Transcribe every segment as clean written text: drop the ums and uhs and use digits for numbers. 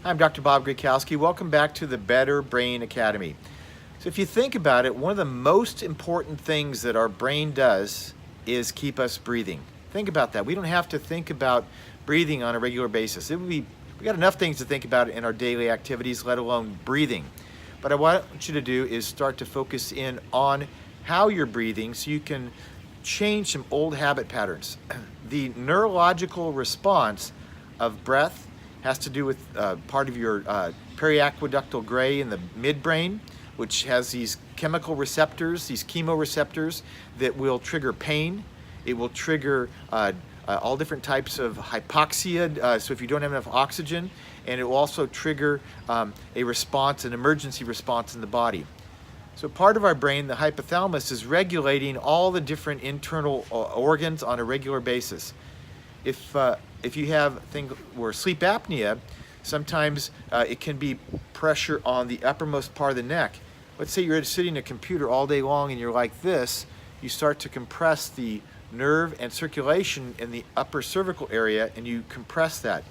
I'm Dr. Bob Grakowski. Welcome back to the Better Brain Academy. So if you think about it, one of the most important things that our brain does is keep us breathing. Think about that. We don't have to think about breathing on a regular basis. We got enough things to think about in our daily activities, let alone breathing. But what I want you to do is start to focus in on how you're breathing so you can change some old habit patterns. The neurological response of breath has to do with part of your periaqueductal gray in the midbrain, which has these chemical receptors, these chemoreceptors that will trigger pain. It will trigger all different types of hypoxia, so if you don't have enough oxygen, and it will also trigger a response, an emergency response in the body. So part of our brain, the hypothalamus, is regulating all the different internal organs on a regular basis. If you have things where sleep apnea, sometimes it can be pressure on the uppermost part of the neck. Let's say you're sitting at a computer all day long and you're like this, you start to compress the nerve and circulation in the upper cervical area, and you compress that.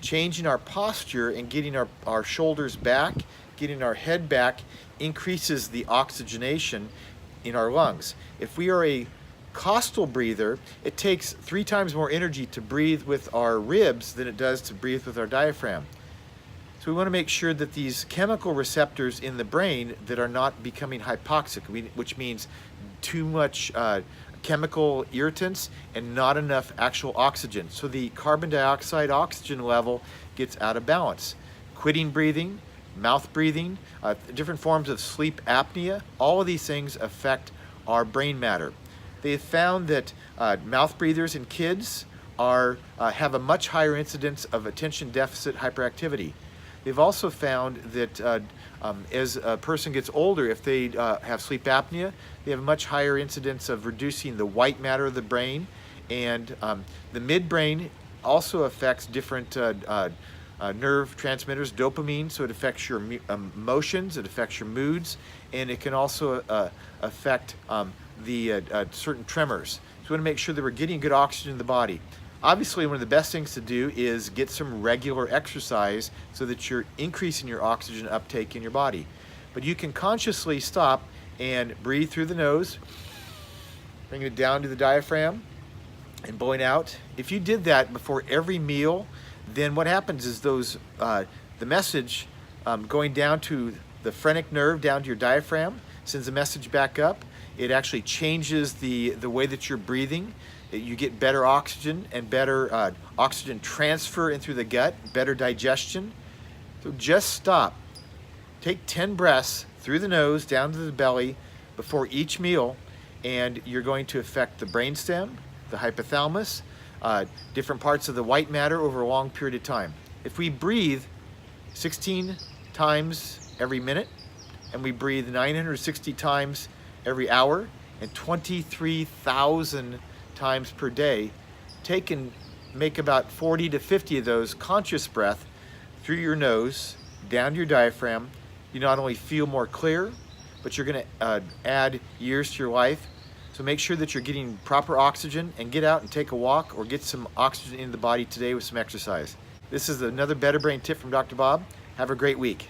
Changing our posture and getting our shoulders back, getting our head back, increases the oxygenation in our lungs. If we are a costal breather, it takes 3 times more energy to breathe with our ribs than it does to breathe with our diaphragm. So we want to make sure that these chemical receptors in the brain that are not becoming hypoxic, which means too much chemical irritants and not enough actual oxygen. So the carbon dioxide oxygen level gets out of balance. Quitting breathing, mouth breathing, different forms of sleep apnea, all of these things affect our brain matter. They have found that mouth breathers in kids have a much higher incidence of attention deficit hyperactivity. They've also found that as a person gets older, if they have sleep apnea, they have a much higher incidence of reducing the white matter of the brain, and the midbrain also affects different nerve transmitters, dopamine, so it affects your emotions, it affects your moods, and it can also affect the certain tremors. So we want to make sure that we're getting good oxygen in the body. Obviously, one of the best things to do is get some regular exercise so that you're increasing your oxygen uptake in your body. But you can consciously stop and breathe through the nose, bring it down to the diaphragm, and blowing out. If you did that before every meal, then what happens is the message going down to the phrenic nerve, down to your diaphragm, sends a message back up. It actually changes the way that you're breathing. You get better oxygen and better oxygen transfer in through the gut, better digestion. So just stop. Take 10 breaths through the nose, down to the belly before each meal, and you're going to affect the brainstem, the hypothalamus, different parts of the white matter over a long period of time. If we breathe 16 times every minute, and we breathe 960 times every hour, and 23,000 times per day, take and make about 40 to 50 of those conscious breath through your nose, down to your diaphragm. You not only feel more clear, but you're going to add years to your life. So make sure that you're getting proper oxygen, and get out and take a walk or get some oxygen in the body today with some exercise. This is another Better Brain tip from Dr. Bob. Have a great week.